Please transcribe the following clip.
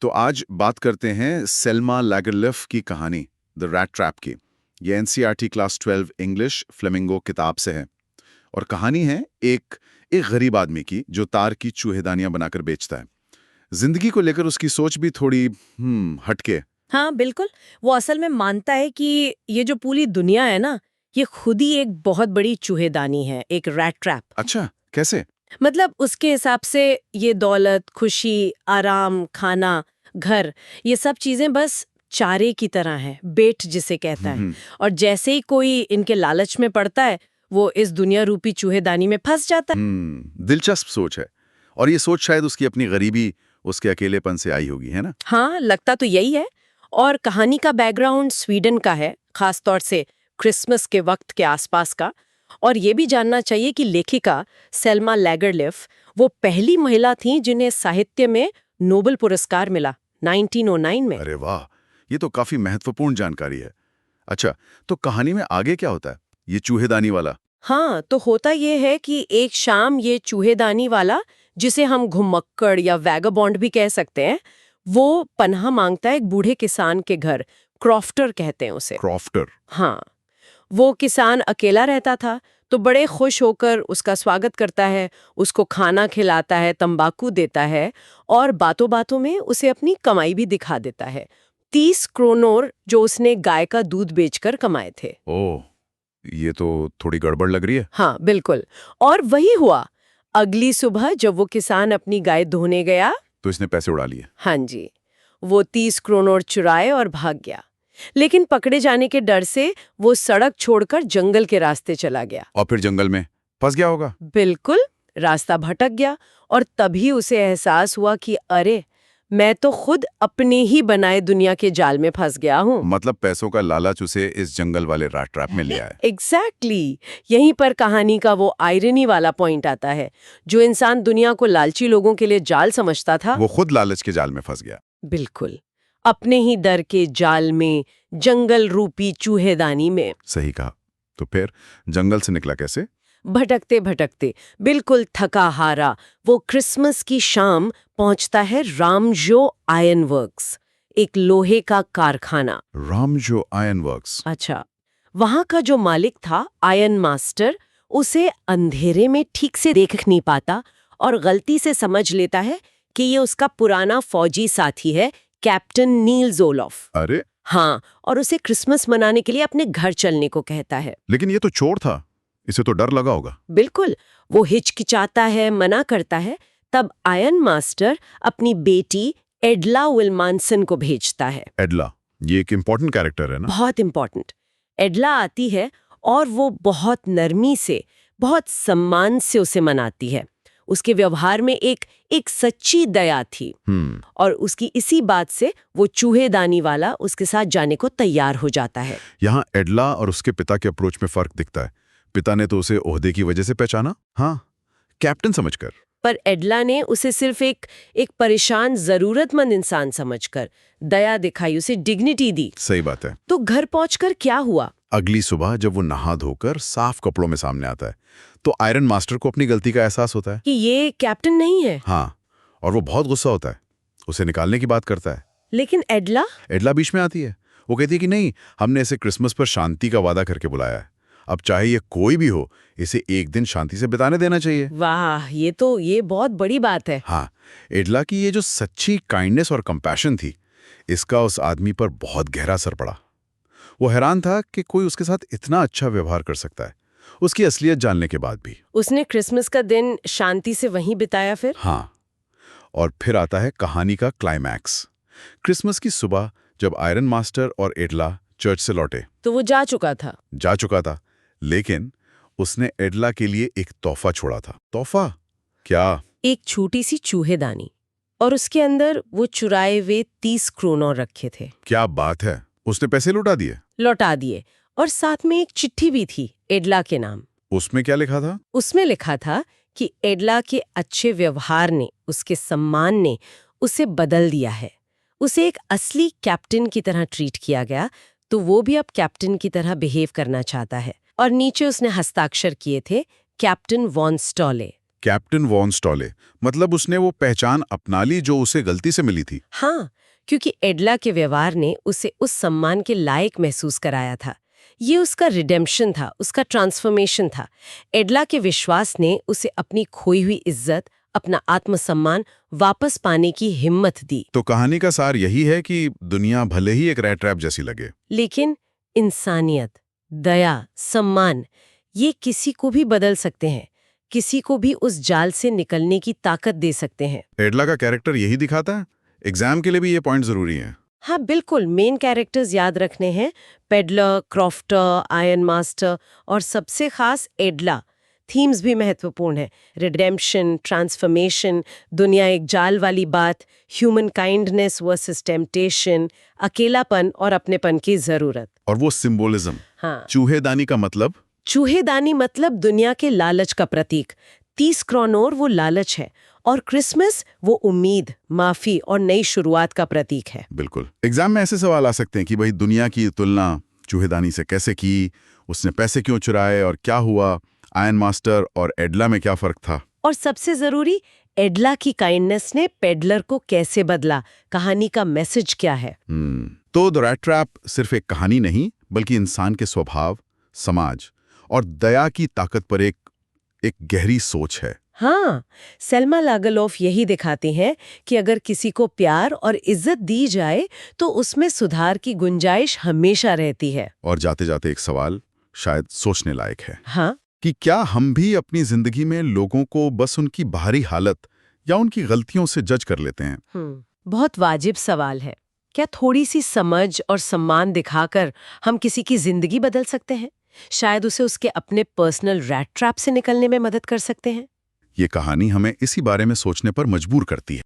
तो आज बात करते हैं सेल्मा लैगरलिफ की कहानी द रैट ट्रैप की। ये एनसीईआरटी क्लास 12 इंग्लिश फ्लेमिंगो किताब से है और कहानी है एक एक गरीब आदमी की जो तार की चूहेदानियां बनाकर बेचता है। जिंदगी को लेकर उसकी सोच भी थोड़ी हटके। हाँ बिल्कुल। वो असल में मानता है कि ये जो पूरी दुनिया है ना, ये खुद ही एक बहुत बड़ी चूहेदानी है, एक रैट ट्रैप। अच्छा, कैसे? मतलब उसके हिसाब से ये दौलत, खुशी, आराम, खाना, घर, ये सब चीजें बस चारे की तरह है, बेट जिसे कहता है। और जैसे ही कोई इनके लालच में पड़ता है, वो इस दुनिया रूपी चूहेदानी में फंस जाता है। दिलचस्प सोच है। और ये सोच शायद उसकी अपनी गरीबी, उसके अकेलेपन से आई होगी, है ना? हाँ, लगता तो यही है। और कहानी का बैकग्राउंड स्वीडन का है, खास तौर से क्रिसमस के वक्त के आसपास का। और ये भी जानना चाहिए कि लेखिका सेल्मा लैगरलिफ वो पहली महिला थी जिन्हें साहित्य में नोबेल पुरस्कार मिला 1909 में। अरे वाह, ये तो काफी महत्वपूर्ण जानकारी है। अच्छा, तो कहानी में आगे क्या होता है, ये चूहेदानी वाला? हाँ, तो होता ये है कि एक शाम ये चूहेदानी वाला, जिसे हम घुमक्कड़ या वैगाबॉन्ड भी कह सकते हैं, वो पनाह मांगता है एक बूढ़े किसान के घर। क्रॉफ्टर कहते हैं उसे। क्रॉफ्टर? हाँ, वो किसान अकेला रहता था, तो बड़े खुश होकर उसका स्वागत करता है, उसको खाना खिलाता है, तंबाकू देता है और बातों बातों में उसे अपनी कमाई भी दिखा देता है। 30 क्रोनोर जो उसने गाय का दूध बेचकर कमाए थे। ओह, ये तो थोड़ी गड़बड़ लग रही है। हाँ बिल्कुल। और वही हुआ। अगली सुबह जब वो किसान अपनी गाय धोने गया, तो इसने पैसे उड़ा लिए? हाँ जी, वो 30 क्रोनोर चुराए और भाग गया। लेकिन पकड़े जाने के डर से वो सड़क छोड़कर जंगल के रास्ते चला गया। और फिर जंगल में फंस गया होगा। बिल्कुल, रास्ता भटक गया और तभी उसे एहसास हुआ कि अरे, मैं तो खुद अपने ही बनाए दुनिया के जाल में फंस गया हूँ। मतलब पैसों का लालच उसे इस जंगल वाले रैट ट्रैप में ले आया। एग्जैक्टली। यहीं पर कहानी का वो आयरनी वाला पॉइंट आता है। जो इंसान दुनिया को लालची लोगों के लिए जाल समझता था, वो खुद लालच के जाल में फंस गया। बिल्कुल, अपने ही डर के जाल में, जंगल रूपी चूहेदानी में। सही कहा। तो फिर जंगल से निकला कैसे? भटकते भटकते, बिल्कुल थका हारा, वो क्रिसमस की शाम पहुंचता है रामजो आयरन वर्क्स, एक लोहे का कारखाना। रामजो आयरन वर्क्स? अच्छा, वहां का जो मालिक था, आयरन मास्टर, उसे अंधेरे में ठीक से देख नहीं पाता और गलती से समझ लेता है कि ये उसका पुराना फौजी साथी है, कैप्टन नील ज़ोलॉफ। अरे, हाँ, और उसे क्रिसमस मनाने के लिए अपने घर चलने को कहता है। लेकिन ये तो चोर था, इसे तो डर लगा होगा। बिल्कुल, वो हिचकिचाता है, मना करता है। तब आयरन मास्टर अपनी बेटी एडला विल्मानसन को भेजता है। एडला, ये एक इम्पोर्टेंट कैरेक्टर है ना? बहुत इम्पोर्टेंट। एडला आती है और वो बहुत नरमी से, बहुत सम्मान से उसे मनाती है। उसके व्यवहार में एक सच्ची दया थी। और उसकी इसी बात से वो चूहेदानी वाला उसके साथ जाने को तैयार हो जाता है। यहाँ एडला और उसके पिता के अप्रोच में फर्क दिखता है। पिता ने तो उसे ओहदे की वजह से पहचाना, हाँ, कैप्टन समझकर। पर एडला ने उसे सिर्फ एक परेशान जरूरतमंद इंसान समझकर दया दिखाई, उसे डिग्निटी दी। सही बात है। तो घर पहुंचकर क्या हुआ? अगली सुबह जब वो नहा धोकर साफ कपड़ों में सामने आता है, तो आयरन मास्टर को अपनी गलती का एहसास होता है कि ये कैप्टन नहीं है। हाँ, और वो बहुत गुस्सा होता है, उसे निकालने की बात करता है। लेकिन एडला बीच में आती है। वो कहती है कि नहीं, हमने इसे क्रिसमस पर शांति का वादा करके बुलाया है। अब चाहे ये कोई भी हो, इसे एक दिन शांति से बिताने देना चाहिए। वाह, ये बहुत बड़ी बात है। हाँ, एडला की ये जो सच्ची काइंडनेस और कंपैशन थी, इसका उस आदमी पर बहुत गहरा असर पड़ा। वो हैरान था कि कोई उसके साथ इतना अच्छा व्यवहार कर सकता है, उसकी असलियत जानने के बाद भी। उसने क्रिसमस का दिन शांति से वहीं बिताया फिर? हाँ, और फिर आता है कहानी का क्लाइमैक्स। क्रिसमस की सुबह जब आयरन मास्टर और एडला चर्च से लौटे, तो वो जा चुका था, लेकिन उसने एडला के लिए एक तोहफा छोड़ा था। तोहफा क्या? एक छोटी सी चूहेदानी, और उसके अंदर वो चुराए हुए 30 क्रोनोर रखे थे। क्या बात है, उसने पैसे लौटा दिए। और साथ में एक चिट्ठी भी थी एडला के नाम। उसमें क्या लिखा था? उसमें लिखा था कि एडला के अच्छे व्यवहार ने, उसके सम्मान ने उसे बदल दिया है। उसे एक असली कैप्टन की तरह ट्रीट किया गया, तो वो भी अब कैप्टन की तरह बिहेव करना चाहता है। और नीचे उसने हस्ताक्षर किए थे, कैप्टन वॉन स्टॉले। कैप्टन वॉन स्टॉले, मतलब उसने वो पहचान अपना ली जो उसे गलती से मिली थी। हाँ, क्योंकि एडला के व्यवहार ने उसे उस सम्मान के लायक महसूस कराया था। ये उसका रिडेम्पशन था, उसका ट्रांसफॉर्मेशन था। एडला के विश्वास ने उसे अपनी खोई हुई इज्जत, अपना आत्मसम्मान वापस पाने की हिम्मत दी। तो कहानी का सार यही है कि दुनिया भले ही एक रैट ट्रैप जैसी लगे, लेकिन इंसानियत, दया, सम्मान, ये किसी को भी बदल सकते हैं, किसी को भी उस जाल से निकलने की ताकत दे सकते हैं। एडला का कैरेक्टर यही दिखाता है। एग्जाम के लिए भी ये पॉइंट जरूरी है। हाँ बिल्कुल, मेन कैरेक्टर्स याद रखने हैं, पेडलर, क्रॉफ्टर, आयरन मास्टर और सबसे खास एडला। थीम्स भी महत्वपूर्ण है, रिडेम्पशन, ट्रांसफॉर्मेशन, दुनिया एक जाल वाली बात, ह्यूमन काइंडनेस वर्सेस टेम्पटेशन, अकेलापन और अपनेपन की जरूरत। और वो सिंबोलिज्म, हाँ, चूहेदानी का मतलब, चूहेदानी मतलब दुनिया के लालच का प्रतीक। 30 क्रोनोर वो लालच है और क्रिसमस वो उम्मीद, माफी और नई शुरुआत का प्रतीक है। बिल्कुल। एग्जाम में ऐसे सवाल आ सकते हैं कि भाई दुनिया की तुलना चूहेदानी से कैसे की, उसने पैसे क्यों चुराए और क्या हुआ, आयरन मास्टर और एडला में क्या फर्क था। और सबसे जरूरी, एडला की काइंडनेस ने पेडलर को कैसे बदला, कहानी का मैसेज क्या है। तो द रैट ट्रैप सिर्फ एक कहानी नहीं, बल्कि इंसान के स्वभाव, समाज और दया की ताकत पर एक गहरी सोच है। हाँ, सेल्मा लागरलोफ यही दिखाती हैं कि अगर किसी को प्यार और इज्जत दी जाए तो उसमें सुधार की गुंजाइश हमेशा रहती है। और जाते जाते एक सवाल शायद सोचने लायक है, हाँ, कि क्या हम भी अपनी जिंदगी में लोगों को बस उनकी बाहरी हालत या उनकी गलतियों से जज कर लेते हैं। बहुत वाजिब सवाल है। क्या थोड़ी सी समझ और सम्मान दिखाकर हम किसी की जिंदगी बदल सकते हैं? शायद उसे उसके अपने पर्सनल रैट ट्रैप से निकलने में मदद कर सकते हैं। ये कहानी हमें इसी बारे में सोचने पर मजबूर करती है।